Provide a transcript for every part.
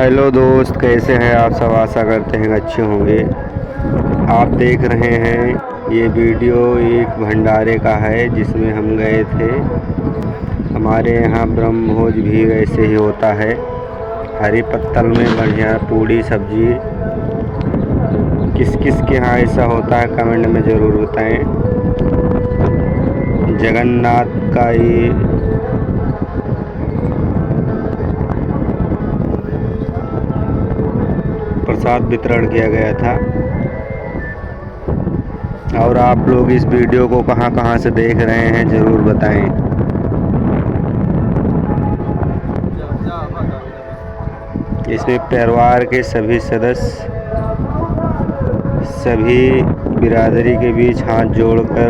Hello दोस्त, कैसे हैं आप सब। आशा करते हैं अच्छे होंगे। आप देख रहे हैं ये वीडियो एक भंडारे का है जिसमें हम गए थे। हमारे यहाँ ब्रह्मभोज भी ऐसे ही होता है। हरी पत्तल में बढ़िया पूड़ी सब्जी। किस किस के यहाँ ऐसा होता है कमेंट में ज़रूर बताएं। जगन्नाथ का ये प्रसाद वितरण किया गया था। और आप लोग इस वीडियो को कहां कहां से देख रहे हैं ज़रूर बताएं। इसमें परिवार के सभी सदस्य सभी बिरादरी के बीच हाथ जोड़कर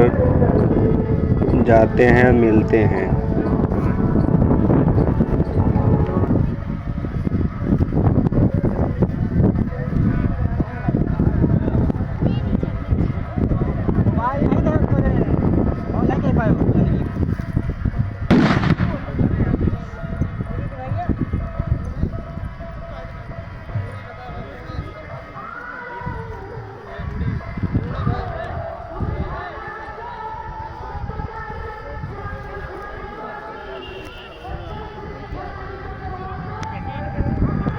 जाते हैं, मिलते हैं।